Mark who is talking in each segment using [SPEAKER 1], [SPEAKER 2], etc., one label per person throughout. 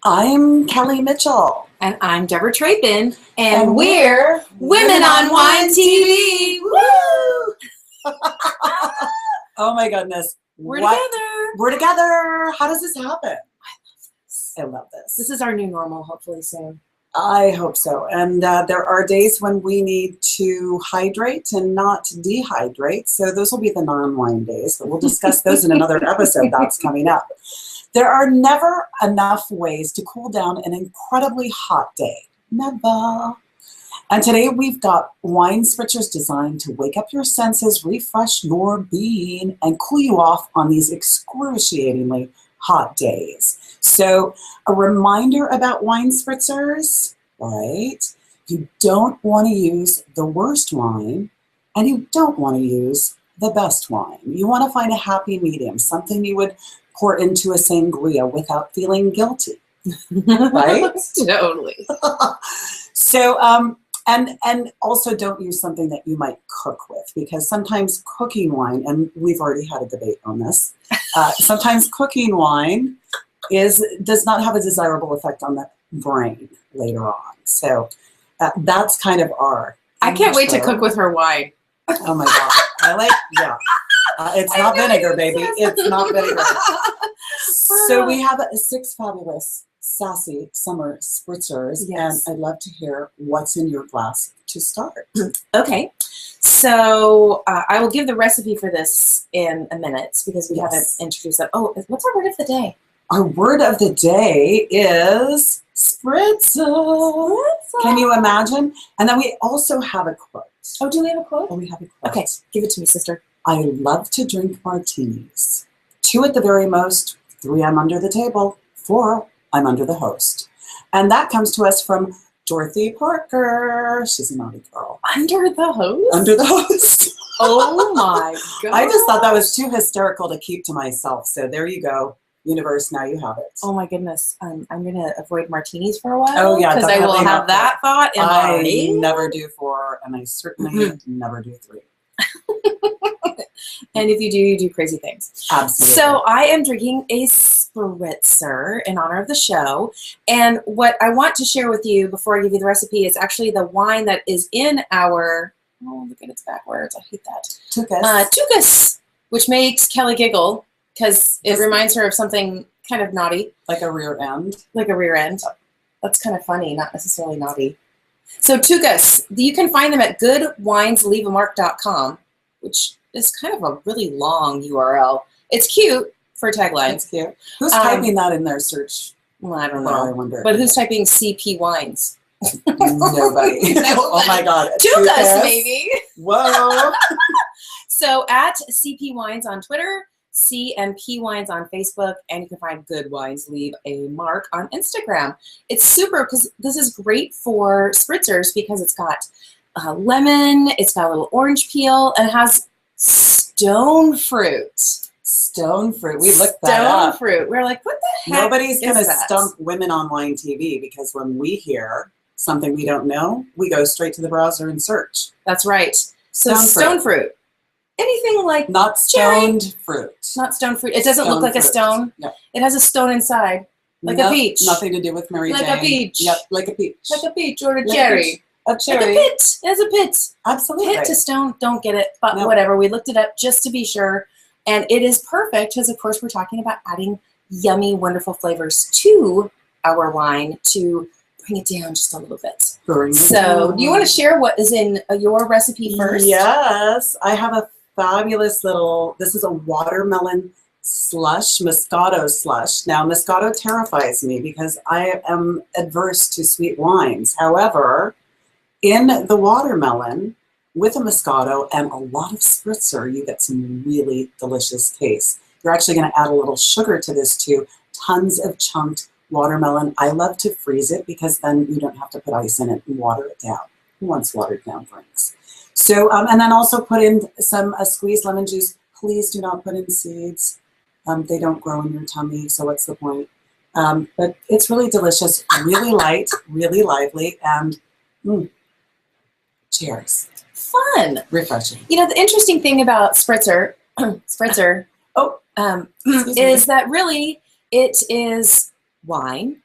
[SPEAKER 1] I'm Kelly Mitchell.
[SPEAKER 2] And I'm Deborah Trapin.
[SPEAKER 1] And we're
[SPEAKER 2] Women on Wine TV. Woo!
[SPEAKER 1] Oh my goodness.
[SPEAKER 2] We're together.
[SPEAKER 1] We're together. How does this happen?
[SPEAKER 2] I love this. This is our new normal, hopefully soon.
[SPEAKER 1] I hope so. And there are days when we need to hydrate and not dehydrate. So those will be the non-wine days, but we'll discuss those in another episode that's coming up. There are never enough ways to cool down an incredibly hot day. Never. And today we've got Wine Spritzers designed to wake up your senses, refresh your being, and cool you off on these excruciatingly hot days. So a reminder about Wine Spritzers, right? You don't want to use the worst wine, and you don't want to use the best wine. You want to find a happy medium, something you would pour into a sangria without feeling guilty, right?
[SPEAKER 2] Totally.
[SPEAKER 1] So, and also don't use something that you might cook with, because sometimes cooking wine, and we've already had a debate on this, sometimes cooking wine does not have a desirable effect on the brain later on. So that's kind of our
[SPEAKER 2] I can't wait to cook with her wine.
[SPEAKER 1] Oh my God. It's not vinegar, baby. It's not vinegar. So we have 6 fabulous Sassy summer spritzers,
[SPEAKER 2] yes.
[SPEAKER 1] And I'd love to hear what's in your glass to start.
[SPEAKER 2] Okay, so I will give the recipe for this in a minute because we haven't introduced that. Oh, what's our word of the day?
[SPEAKER 1] Our word of the day is spritzer. Can you imagine? And then we also have a quote.
[SPEAKER 2] Oh, do we have a quote?
[SPEAKER 1] Oh, we have a quote.
[SPEAKER 2] Okay, give it to me, sister.
[SPEAKER 1] I love to drink martinis. 2 at the very most, 3 I'm under the table, 4 I'm under the host. And that comes to us from Dorothy Parker. She's a naughty girl.
[SPEAKER 2] Under the host?
[SPEAKER 1] Under the host.
[SPEAKER 2] Oh my God.
[SPEAKER 1] I just thought that was too hysterical to keep to myself. So there you go. Universe, now you have it.
[SPEAKER 2] Oh my goodness. I'm going to avoid martinis for a while.
[SPEAKER 1] Oh yeah.
[SPEAKER 2] Because I will have that thought in my
[SPEAKER 1] I never do 4, and I certainly never do 3.
[SPEAKER 2] And if you do, you do crazy things.
[SPEAKER 1] Absolutely.
[SPEAKER 2] So I am drinking a spritzer in honor of the show. And what I want to share with you before I give you the recipe is actually the wine that is in our, oh, look at its backwards. I hate that. Tukas, which makes Kelly giggle because it reminds her of something kind of naughty.
[SPEAKER 1] Like a rear end.
[SPEAKER 2] Like a rear end. That's kind of funny, not necessarily naughty. So Tukas, you can find them at goodwinesleaveamark.com, which is kind of a really long URL. It's cute for a tagline.
[SPEAKER 1] It's cute. Who's typing that in their search?
[SPEAKER 2] Well, I don't know.
[SPEAKER 1] I wonder.
[SPEAKER 2] But who's typing CP Wines?
[SPEAKER 1] Nobody. Oh my God.
[SPEAKER 2] Tukas, maybe.
[SPEAKER 1] Whoa.
[SPEAKER 2] So at CP Wines on Twitter, CMP Wines on Facebook, and you can find Good Wines Leave a Mark on Instagram. It's super because this is great for spritzers because it's got lemon, it's got a little orange peel, and it has stone fruit.
[SPEAKER 1] Stone fruit. We looked that up.
[SPEAKER 2] Stone fruit. We're like, what the heck?
[SPEAKER 1] Nobody's going to stump Women on Wine TV, because when we hear something we don't know, we go straight to the browser and search.
[SPEAKER 2] That's right. So stone fruit. Anything like
[SPEAKER 1] not stoned fruit.
[SPEAKER 2] Not stone fruit. It doesn't look like a stone.
[SPEAKER 1] Yep.
[SPEAKER 2] It has a stone inside, like a peach.
[SPEAKER 1] Nothing to do with Mary Jane.
[SPEAKER 2] Like a peach.
[SPEAKER 1] Yep, like a peach.
[SPEAKER 2] Like a peach or a cherry.
[SPEAKER 1] A cherry.
[SPEAKER 2] Like a pit. It has a pit.
[SPEAKER 1] Absolutely.
[SPEAKER 2] Pit to stone. Don't get it, but whatever. We looked it up just to be sure. And it is perfect because, of course, we're talking about adding yummy, wonderful flavors to our wine to bring it down just a little bit. So do you want to share what is in your recipe first?
[SPEAKER 1] Yes. I have a fabulous little, this is a watermelon slush, Moscato slush. Now, Moscato terrifies me because I am adverse to sweet wines. However, in the watermelon, with a Moscato and a lot of spritzer, you get some really delicious taste. You're actually going to add a little sugar to this too. Tons of chunked watermelon. I love to freeze it because then you don't have to put ice in it and water it down. Who wants watered down drinks? So, and then also put in some squeezed lemon juice. Please do not put in seeds. They don't grow in your tummy, so what's the point? But it's really delicious, really light, really lively, and cheers.
[SPEAKER 2] Fun.
[SPEAKER 1] Refreshing.
[SPEAKER 2] You know, the interesting thing about spritzer, is that really it is wine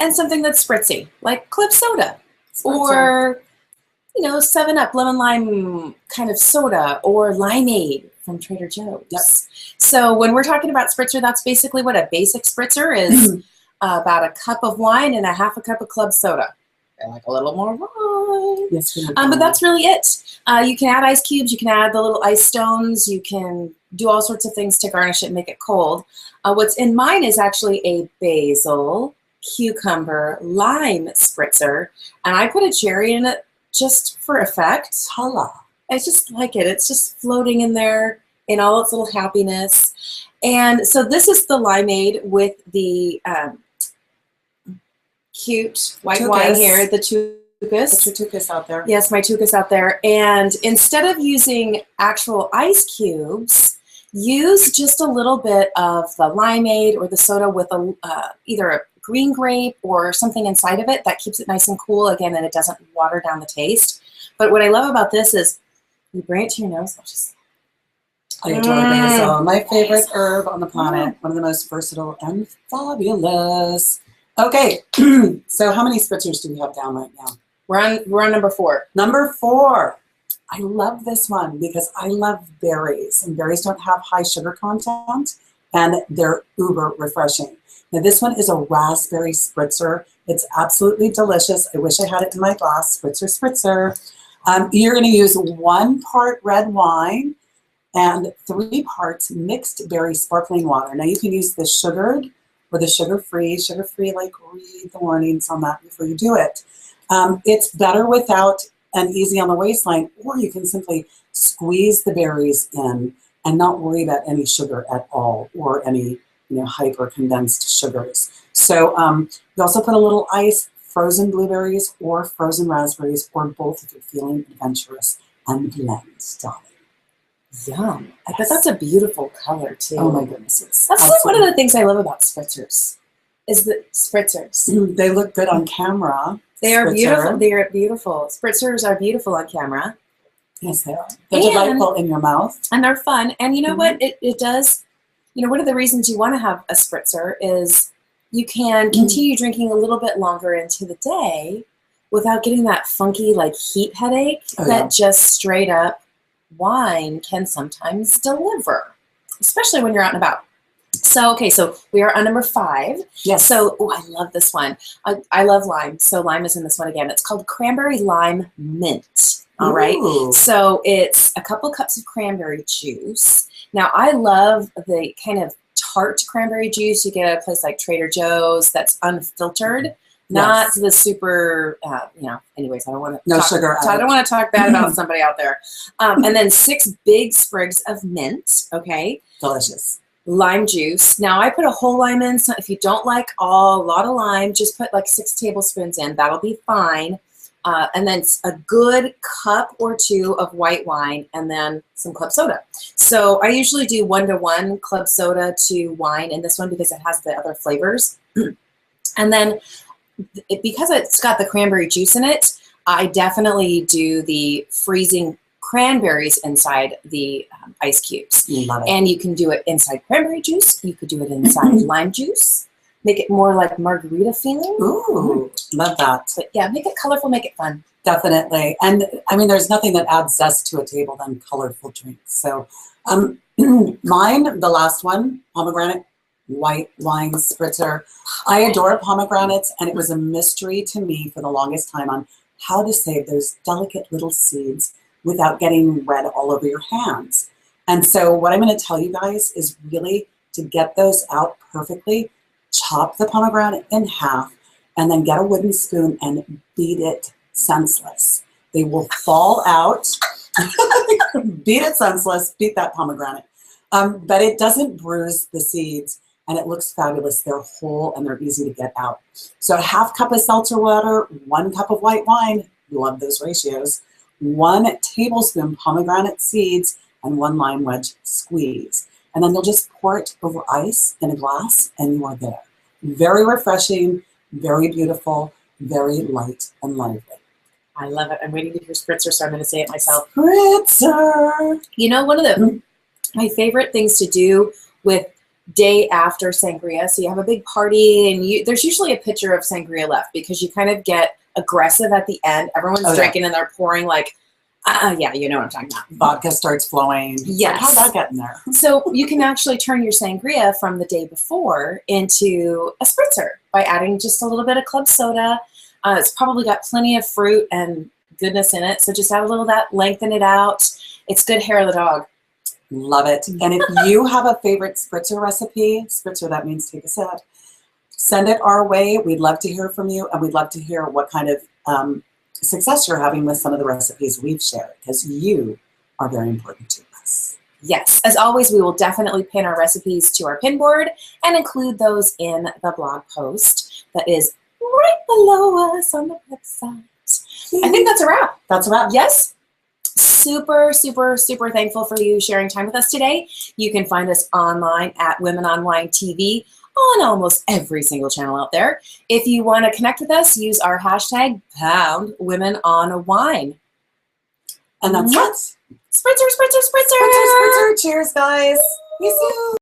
[SPEAKER 2] and something that's spritzy, like club soda,
[SPEAKER 1] Spritzer.
[SPEAKER 2] or 7-Up lemon lime kind of soda, or limeade from Trader Joe's.
[SPEAKER 1] Yep.
[SPEAKER 2] So when we're talking about spritzer, that's basically what a basic spritzer is. About a cup of wine and a half a cup of club soda. I like a little more wine.
[SPEAKER 1] Yes,
[SPEAKER 2] But that's really it. You can add ice cubes. You can add the little ice stones. You can do all sorts of things to garnish it and make it cold. What's in mine is actually a basil, cucumber, lime spritzer, and I put a cherry in it just for effect.
[SPEAKER 1] Holla.
[SPEAKER 2] I just like it. It's just floating in there in all its little happiness. And so this is the limeade with the cute white wine here, the tucas.
[SPEAKER 1] Put your tucas out there.
[SPEAKER 2] Yes, my tucas out there. And instead of using actual ice cubes, use just a little bit of the limeade or the soda with either a green grape or something inside of it that keeps it nice and cool, again, and it doesn't water down the taste. But what I love about this is you bring it to your nose.
[SPEAKER 1] I adore basil. My favorite herb on the planet. One of the most versatile and fabulous. Okay, so how many spritzers do we have down right now?
[SPEAKER 2] We're on number 4.
[SPEAKER 1] Number 4. I love this one because I love berries, and berries don't have high sugar content, and they're uber refreshing. Now this one is a raspberry spritzer. It's absolutely delicious. I wish I had it in my glass. Spritzer. You're going to use 1 part red wine and 3 parts mixed berry sparkling water. Now you can use the sugared or the sugar-free, like read the warnings on that before you do it. It's better without an easy on the waistline, or you can simply squeeze the berries in and not worry about any sugar at all, or any hyper condensed sugars. So you also put a little ice, frozen blueberries or frozen raspberries, or both if you're feeling adventurous, and blend, darling.
[SPEAKER 2] Yum. I bet that's a beautiful color too.
[SPEAKER 1] Oh my goodness.
[SPEAKER 2] That's like one of the things I love about spritzers, is the spritzers.
[SPEAKER 1] They look good on camera.
[SPEAKER 2] They are beautiful. They are beautiful. Spritzers are beautiful on camera.
[SPEAKER 1] Yes, they are. They're delightful in your mouth.
[SPEAKER 2] And they're fun. And you know what? It does, one of the reasons you want to have a spritzer is you can continue drinking a little bit longer into the day without getting that funky heat headache that just straight up wine can sometimes deliver, especially when you're out and about. So, okay, so we are on number 5.
[SPEAKER 1] Yes.
[SPEAKER 2] So, I love this one. I love lime. So lime is in this one again. It's called Cranberry Lime Mint. All right. So it's a couple cups of cranberry juice. Now, I love the kind of tart cranberry juice you get at a place like Trader Joe's that's unfiltered. Not the super, anyways, I don't want to
[SPEAKER 1] sugar.
[SPEAKER 2] I don't want to talk bad about somebody out there. And then 6 big sprigs of mint, okay?
[SPEAKER 1] Delicious.
[SPEAKER 2] Lime juice. Now, I put a whole lime in. So if you don't like a lot of lime, just put 6 tablespoons in. That'll be fine. And then a good cup or 2 of white wine, and then some club soda. So I usually do 1-to-1 club soda to wine in this one because it has the other flavors. And then because it's got the cranberry juice in it, I definitely do the freezing cranberries inside the ice cubes.
[SPEAKER 1] Love it.
[SPEAKER 2] And you can do it inside cranberry juice. You could do it inside lime juice. Make it more like margarita feeling.
[SPEAKER 1] Ooh, love that.
[SPEAKER 2] But yeah, make it colorful, make it fun.
[SPEAKER 1] Definitely. And I mean, there's nothing that adds zest to a table than colorful drinks. So mine, the last one, pomegranate white wine spritzer. I adore pomegranates, and it was a mystery to me for the longest time on how to save those delicate little seeds without getting red all over your hands. And so what I'm going to tell you guys is really to get those out perfectly, chop the pomegranate in half, and then get a wooden spoon and beat it senseless. They will fall out. Beat it senseless, beat that pomegranate. But it doesn't bruise the seeds, and it looks fabulous. They're whole and they're easy to get out. So a half cup of seltzer water, 1 cup of white wine, love those ratios, 1 tablespoon pomegranate seeds, and 1 lime wedge squeeze. And then you'll just pour it over ice in a glass, and you are there. Very refreshing, very beautiful, very light and lively.
[SPEAKER 2] I love it. I'm waiting to hear spritzer, so I'm going to say it myself.
[SPEAKER 1] Spritzer!
[SPEAKER 2] You know, one of my favorite things to do with day after sangria. So you have a big party, and there's usually a pitcher of sangria left because you kind of get aggressive at the end. Everyone's drinking and they're pouring like, yeah, you know what I'm talking about.
[SPEAKER 1] Vodka starts flowing.
[SPEAKER 2] Yes.
[SPEAKER 1] How'd that get in there?
[SPEAKER 2] So you can actually turn your sangria from the day before into a spritzer by adding just a little bit of club soda. It's probably got plenty of fruit and goodness in it. So just add a little of that, lengthen it out. It's good hair of the dog.
[SPEAKER 1] Love it. And if you have a favorite spritzer recipe, spritzer, that means take a sip, send it our way. We'd love to hear from you, and we'd love to hear what kind of success you're having with some of the recipes we've shared, because you are very important to us.
[SPEAKER 2] Yes, as always, we will definitely pin our recipes to our pin board and include those in the blog post that is right below us on the website. I think that's a wrap.
[SPEAKER 1] That's a wrap.
[SPEAKER 2] Yes. Super, super, super thankful for you sharing time with us today. You can find us online at Women on Wine TV on almost every single channel out there. If you want to connect with us, use our hashtag #PoundWomenOnWine.
[SPEAKER 1] And that's it.
[SPEAKER 2] Spritzer, spritzer, spritzer.
[SPEAKER 1] Spritzer, spritzer. Cheers, guys. See you soon.